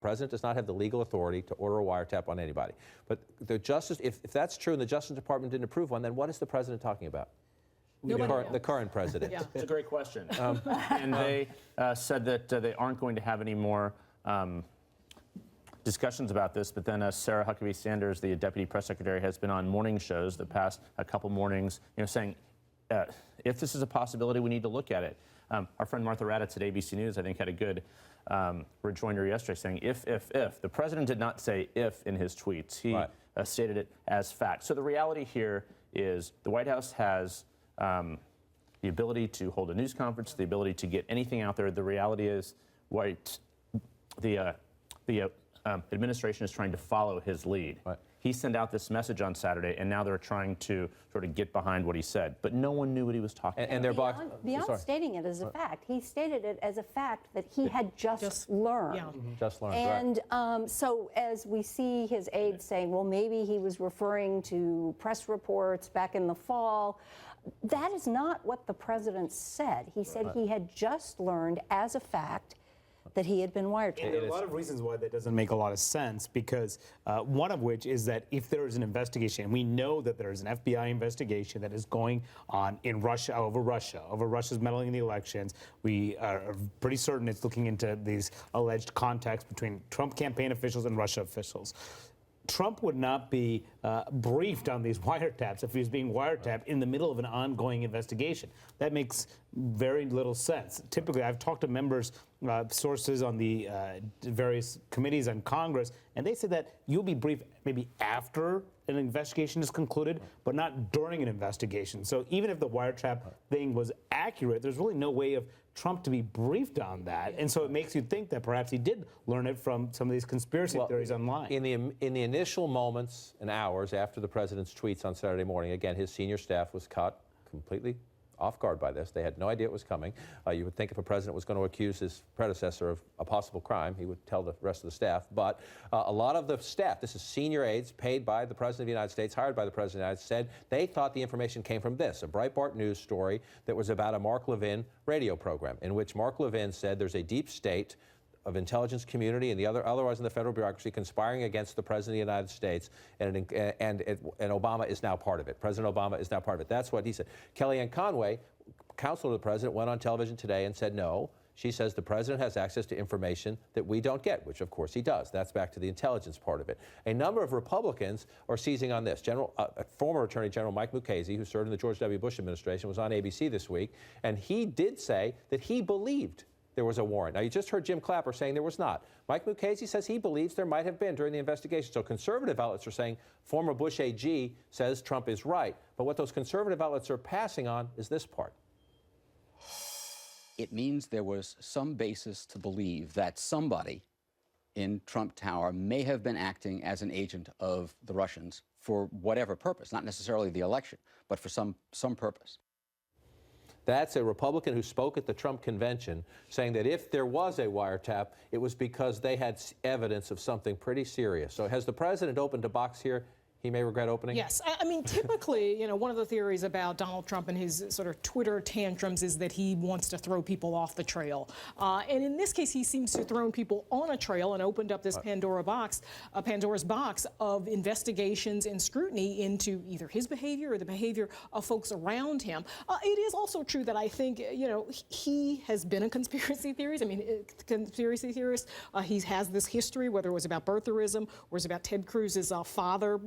president does not have the legal authority to order a wiretap on anybody. But the Justice, if that's true and the Justice Department didn't approve one, then what is the president talking about? The current president. Yeah. It's a great question. And they said that they aren't going to have any more discussions about this, but then Sarah Huckabee Sanders, the deputy press secretary, has been on morning shows the past couple mornings, saying, if this is a possibility, we need to look at it. Our friend Martha Raddatz at ABC News, I think, had a good rejoinder yesterday saying, if. The president did not say if in his tweets. He stated it as fact. So the reality here is the White House has the ability to hold a news conference, the ability to get anything out there. The reality is the administration is trying to follow his lead. He sent out this message on Saturday, and now they're trying to sort of get behind what he said. But no one knew what he was talking about. And beyond stating it as a fact, he stated it as a fact that he had just learned. Yeah. Just learned, and so as we see his aides saying, well, maybe he was referring to press reports back in the fall, that is not what the president said. He said he had just learned as a fact that he had been wiretapped. And there are a lot of reasons why that doesn't make a lot of sense, because one of which is that if there is an investigation, and we know that there is an FBI investigation that is going on in Russia, over Russia's meddling in the elections. We are pretty certain it's looking into these alleged contacts between Trump campaign officials and Russia officials. Trump would not be briefed on these wiretaps if he was being wiretapped in the middle of an ongoing investigation. That makes very little sense. Typically, I've talked to members, sources on the various committees on Congress, and they say that you'll be briefed maybe after an investigation is concluded, but not during an investigation. So even if the wiretap thing was accurate, there's really no way of Trump to be briefed on that. And so it makes you think that perhaps he did learn it from some of these conspiracy theories online. In the initial moments and hours after the president's tweets on Saturday morning, again, his senior staff was caught completely off guard by this. They had no idea it was coming. You would think if a president was going to accuse his predecessor of a possible crime, he would tell the rest of the staff. But a lot of the staff, this is senior aides paid by the President of the United States, hired by the President of the United States, said they thought the information came from this, a Breitbart News story that was about a Mark Levin radio program, in which Mark Levin said there's a deep state of intelligence community and the otherwise in the federal bureaucracy conspiring against the President of the United States, and Obama is now part of it. President Obama is now part of it. That's what he said. Kellyanne Conway, counselor to the president, went on television today and said no. She says the president has access to information that we don't get, which of course he does. That's back to the intelligence part of it. A number of Republicans are seizing on this. Former Attorney General Mike Mukasey, who served in the George W. Bush administration, was on ABC this week, and he did say that he believed there was a warrant. Now, you just heard Jim Clapper saying there was not. Mike Mukasey says he believes there might have been during the investigation. So conservative outlets are saying former Bush AG says Trump is right. But what those conservative outlets are passing on is this part. It means there was some basis to believe that somebody in Trump Tower may have been acting as an agent of the Russians for whatever purpose, not necessarily the election, but for some purpose. That's a Republican who spoke at the Trump convention saying that if there was a wiretap, it was because they had evidence of something pretty serious. So has the president opened a box here he may regret opening? Yes. I mean, typically, one of the theories about Donald Trump and his sort of Twitter tantrums is that he wants to throw people off the trail. And in this case, he seems to have thrown people on a trail and opened up this Pandora's box of investigations and scrutiny into either his behavior or the behavior of folks around him. It is also true that I think, he has been a conspiracy theorist. Conspiracy theorist. He has this history, whether it was about birtherism or it was about Ted Cruz's father,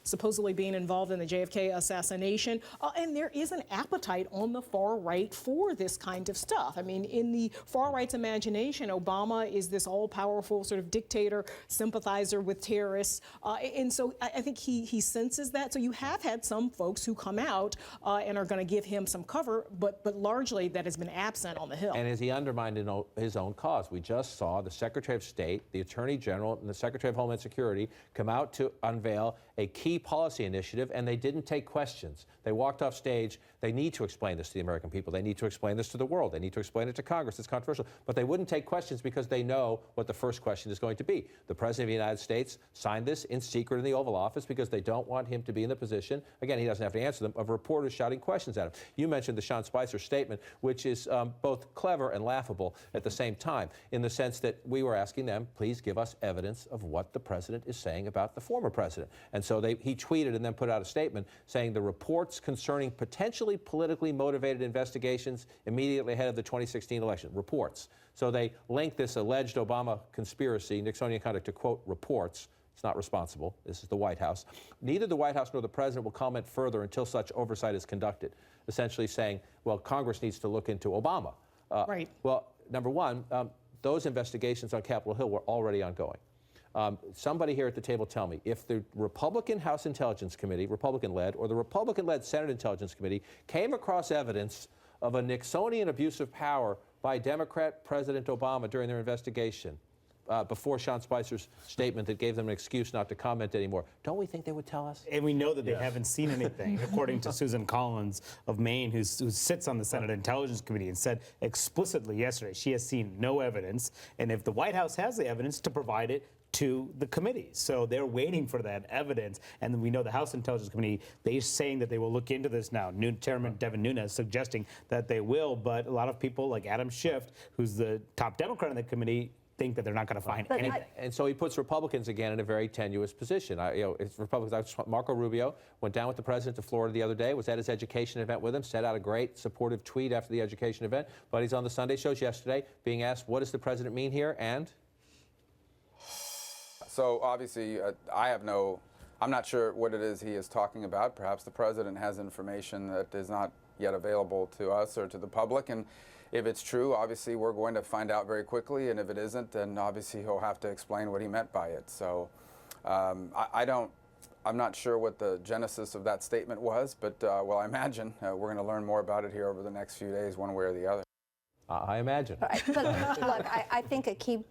supposedly being involved in the JFK assassination. And there is an appetite on the far right for this kind of stuff. I mean, in the far right's imagination, Obama is this all-powerful sort of dictator, sympathizer with terrorists. And so I think he senses that. So you have had some folks who come out and are going to give him some cover, but largely that has been absent on the Hill. And has he undermined his own cause? We just saw the Secretary of State, the Attorney General, and the Secretary of Homeland Security come out to unveil a key policy initiative, and they didn't take questions. They walked off stage. They need to explain this to the American people. They need to explain this to the world. They need to explain it to Congress. It's controversial. But they wouldn't take questions because they know what the first question is going to be. The President of the United States signed this in secret in the Oval Office because they don't want him to be in the position, again, he doesn't have to answer them, of reporters shouting questions at him. You mentioned the Sean Spicer statement, which is both clever and laughable at the same time, in the sense that we were asking them, please give us evidence of what the President is saying about the former President. And so he tweeted and then put out a statement saying the reports concerning potentially politically motivated investigations immediately ahead of the 2016 election. Reports. So they linked this alleged Obama conspiracy, Nixonian conduct, to quote, reports. It's not responsible. This is the White House. Neither the White House nor the President will comment further until such oversight is conducted, essentially saying, well, Congress needs to look into Obama. Right. Well, number one, those investigations on Capitol Hill were already ongoing. Somebody here at the table tell me, if the Republican House Intelligence Committee, Republican-led, or the Republican-led Senate Intelligence Committee came across evidence of a Nixonian abuse of power by Democrat President Obama during their investigation, before Sean Spicer's statement that gave them an excuse not to comment anymore, don't we think they would tell us? And we know that they haven't seen anything, according to Susan Collins of Maine, who sits on the Senate Intelligence Committee, and said explicitly yesterday she has seen no evidence, and if the White House has the evidence, to provide it to the committee. So they're waiting for that evidence. And then we know the House Intelligence Committee, they're saying that they will look into this now. New Chairman Devin Nunes suggesting that they will, but a lot of people like Adam Schiff, who's the top Democrat in the committee, think that they're not going to find anything. And so he puts Republicans again in a very tenuous position. It's Republicans. Marco Rubio went down with the president to Florida the other day, was at his education event with him, sent out a great supportive tweet after the education event. But he's on the Sunday shows yesterday being asked, what does the president mean here? And? So obviously, I'm not sure what it is he is talking about. Perhaps the president has information that is not yet available to us or to the public. And if it's true, obviously, we're going to find out very quickly. And if it isn't, then obviously he'll have to explain what he meant by it. So I'm not sure what the genesis of that statement was, but well, I imagine we're going to learn more about it here over the next few days, one way or the other. I imagine. But look, I think a key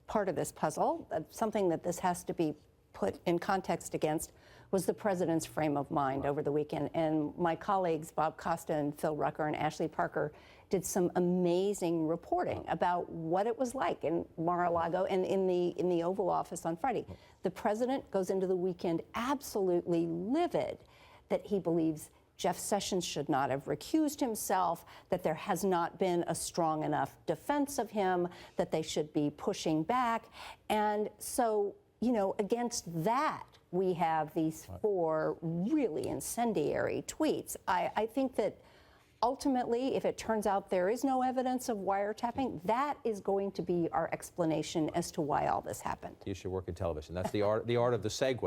part of this puzzle, something that this has to be put in context against, was the president's frame of mind over the weekend. And my colleagues, Bob Costa and Phil Rucker and Ashley Parker, did some amazing reporting about what it was like in Mar-a-Lago and in the Oval Office on Friday. The president goes into the weekend absolutely livid that he believes Jeff Sessions should not have recused himself, that there has not been a strong enough defense of him, that they should be pushing back. And so, you know, against that, we have these 4 really incendiary tweets. I think that ultimately, if it turns out there is no evidence of wiretapping, that is going to be our explanation as to why all this happened. You should work in television. That's the art of the segue.